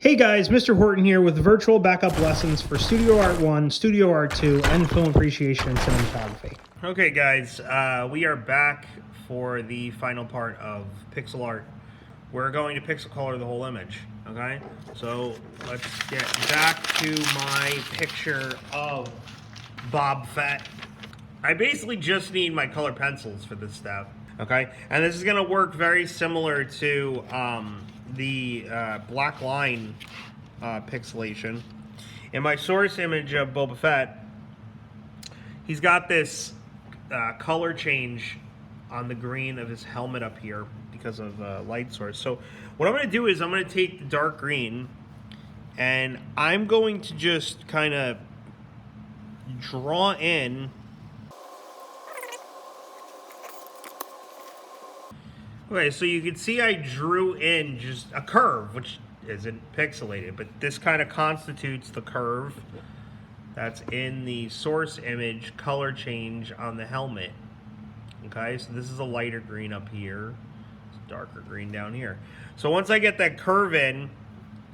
Hey guys, Mr. Horton here with virtual backup lessons for Studio Art 1, Studio Art 2, and Film Appreciation and Cinematography. Okay guys, we are back for the final part of pixel art. We're going to pixel color the whole image, okay? So let's get back to my picture of Boba Fett. I basically just need my color pencils for this step, okay? And this is gonna work very similar to the black line pixelation. In my source image of Boba Fett, he's got this color change on the green of his helmet up here because of light source. So what I'm going to do is I'm going to take the dark green and I'm going to just kind of draw in. Okay, so you can see I drew in just a curve, which isn't pixelated, but this kind of constitutes the curve that's in the source image color change on the helmet. Okay, so this is a lighter green up here, it's darker green down here. So once I get that curve in,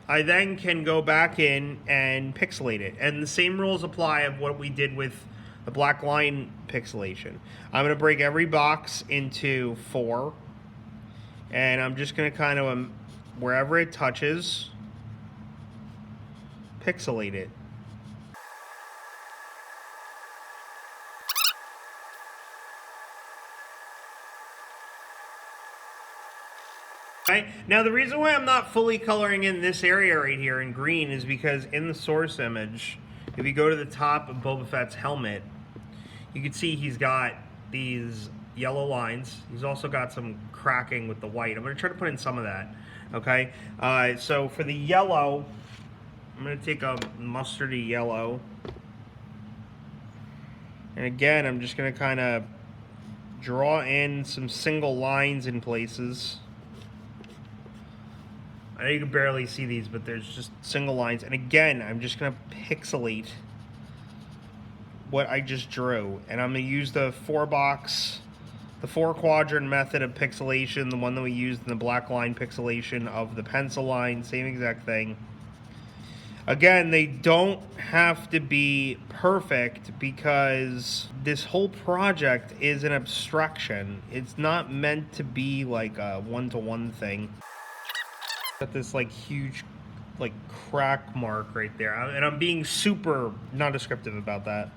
I then can go back in and pixelate it. And the same rules apply of what we did with the black line pixelation. I'm going to break every box into 4. And I'm just going to kind of, wherever it touches, pixelate it. Right? Now the reason why I'm not fully coloring in this area right here in green is because in the source image, if you go to the top of Boba Fett's helmet, you can see he's got these yellow lines. He's also got some cracking with the white. I'm going to try to put in some of that. Okay, so for the yellow, I'm going to take a mustardy yellow. And again, I'm just going to kind of draw in some single lines in places. I know you can barely see these, but there's just single lines. And again, I'm just going to pixelate what I just drew. And I'm going to use the 4-box, the 4-quadrant method of pixelation, the one that we used in the black line pixelation of the pencil line, same exact thing. Again, they don't have to be perfect because this whole project is an abstraction. It's not meant to be like a one-to-one thing. Got this like huge like crack mark right there, and I'm being super non-descriptive about that.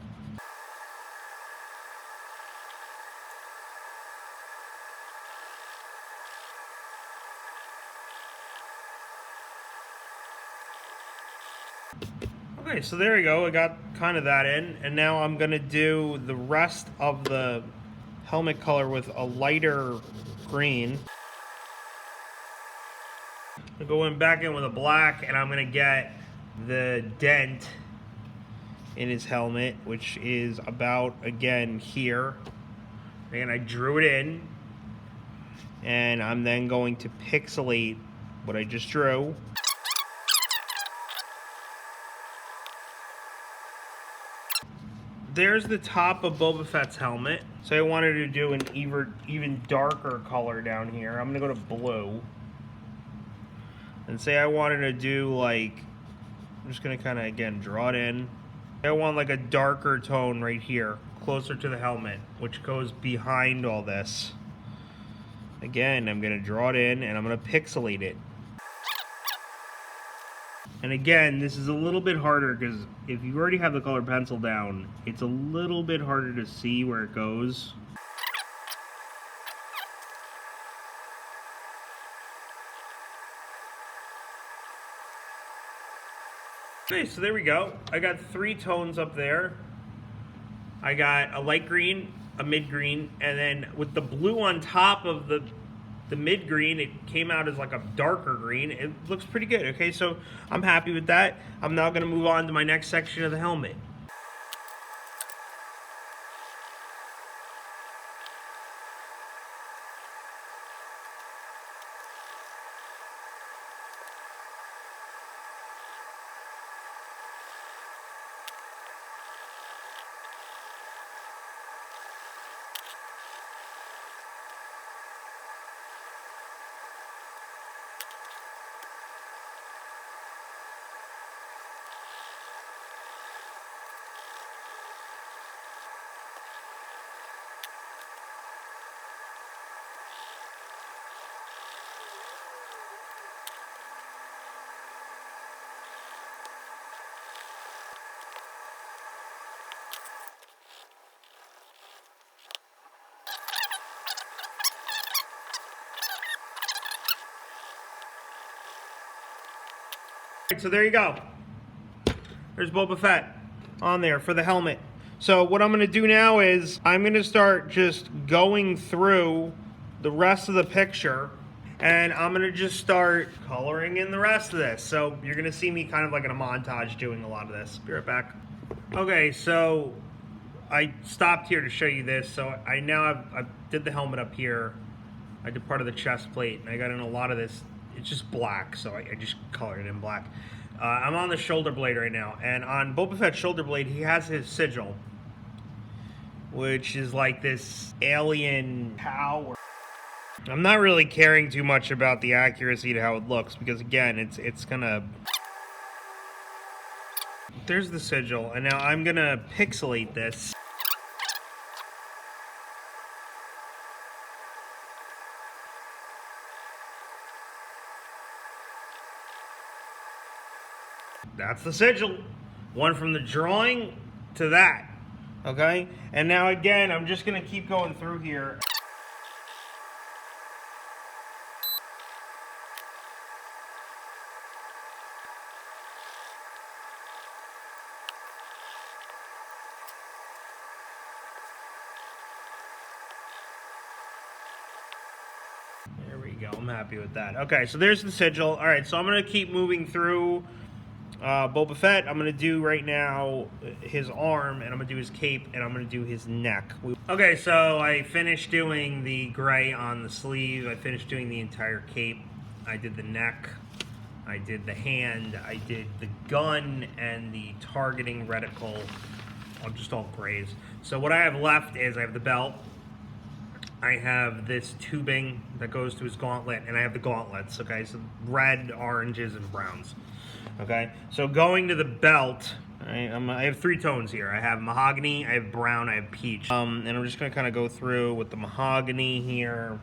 Okay, so there we go. I got kind of that in, and now I'm gonna do the rest of the helmet color with a lighter green. I'm going back in with a black, and I'm gonna get the dent in his helmet, which is about, again, here. And I drew it in, and I'm then going to pixelate what I just drew. There's the top of Boba Fett's helmet. So I wanted to do an even darker color down here. I'm gonna go to blue. And say I wanted to do like, I'm just gonna kind of again draw it in. I want like a darker tone right here, closer to the helmet, which goes behind all this. Again, I'm gonna draw it in and I'm gonna pixelate it. And again, this is a little bit harder because if you already have the color pencil down, it's a little bit harder to see where it goes. Okay, so there we go. I got 3 tones up there. I got a light green, a mid green, and then with the blue on top of the mid green, it came out as like a darker green. It looks pretty good. Okay, so I'm happy with that. I'm now going to move on to my next section of the helmet. So there you go. There's Boba Fett on there for the helmet. So what I'm going to do now is I'm going to start just going through the rest of the picture, and I'm going to just start coloring in the rest of this. So you're going to see me kind of like in a montage doing a lot of this. Be right back. Okay, so I stopped here to show you this. So I did the helmet up here. I did part of the chest plate, and I got in a lot of this. It's just black, so I just colored it in black. I'm on the shoulder blade right now, and on Boba Fett's shoulder blade, he has his sigil, which is like this alien power. I'm not really caring too much about the accuracy to how it looks, because again, it's gonna... There's the sigil, and now I'm gonna pixelate this. That's the sigil. One from the drawing to that. Okay? And now again, I'm just gonna keep going through here. There we go. I'm happy with that. Okay, so there's the sigil. All right, so I'm gonna keep moving through Boba Fett. I'm gonna do right now his arm, and I'm gonna do his cape, and I'm gonna do his neck. Okay, so I finished doing the gray on the sleeve. I finished doing the entire cape. I did the neck. I did the hand. I did the gun and the targeting reticle. Just all grays. So what I have left is I have the belt. I have this tubing that goes to his gauntlet, and I have the gauntlets. Okay, so red, oranges, and browns. Okay, so going to the belt, right, I have three tones here. I have mahogany, I have brown, I have peach. And I'm just gonna kind of go through with the mahogany here.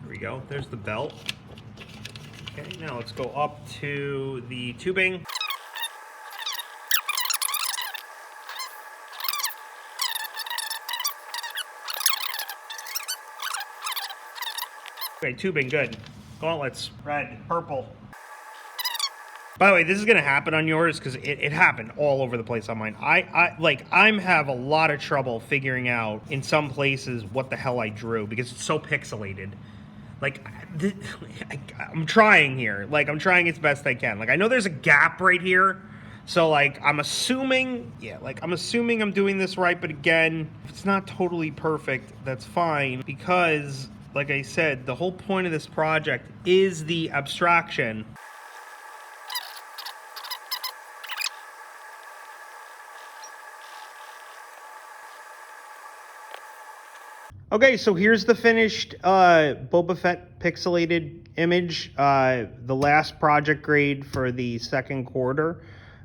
There we go, there's the belt. Okay, now let's go up to the tubing. Okay, tubing, good. Gauntlets, red, purple. By the way, this is gonna happen on yours because it happened all over the place on mine. I'm have a lot of trouble figuring out in some places what the hell I drew because it's so pixelated. Like, I'm trying here. Like, I'm trying as best I can. Like, I know there's a gap right here. So, like, I'm assuming I'm doing this right. But again, if it's not totally perfect, that's fine. Because, like I said, the whole point of this project is the abstraction. Okay, so here's the finished Boba Fett pixelated image, the last project grade for the second quarter.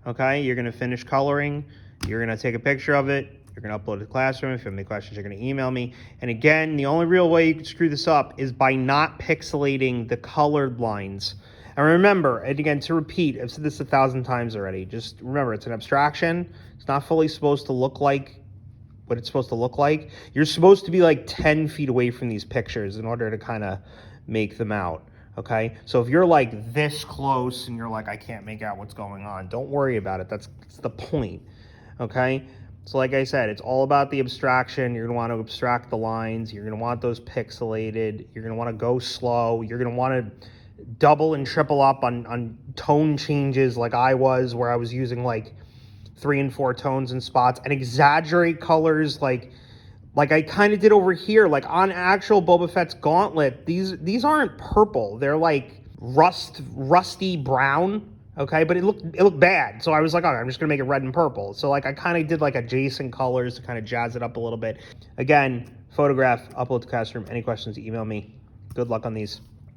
Okay, you're gonna finish coloring, you're gonna take a picture of it, you're gonna upload it to Classroom. If you have any questions, you're gonna email me. And again, the only real way you can screw this up is by not pixelating the colored lines. And remember, and again, to repeat, I've said this 1,000 times already, just remember, it's an abstraction. It's not fully supposed to look like what it's supposed to look like. You're supposed to be like 10 feet away from these pictures in order to kind of make them out, okay? So if you're like this close and you're like, I can't make out what's going on, don't worry about it. That's the point, okay? So like I said, it's all about the abstraction. You're gonna want to abstract the lines. You're gonna want those pixelated. You're gonna want to go slow. You're gonna want to double and triple up on tone changes like I was, where I was using like 3 and 4 tones and spots, and exaggerate colors like I kind of did over here. Like on actual Boba Fett's gauntlet, these aren't purple. They're like rusty brown, okay? But it looked bad. So I was like, all right, I'm just gonna make it red and purple. So like I kind of did like adjacent colors to kind of jazz it up a little bit. Again, photograph, upload to Classroom. Any questions, email me. Good luck on these.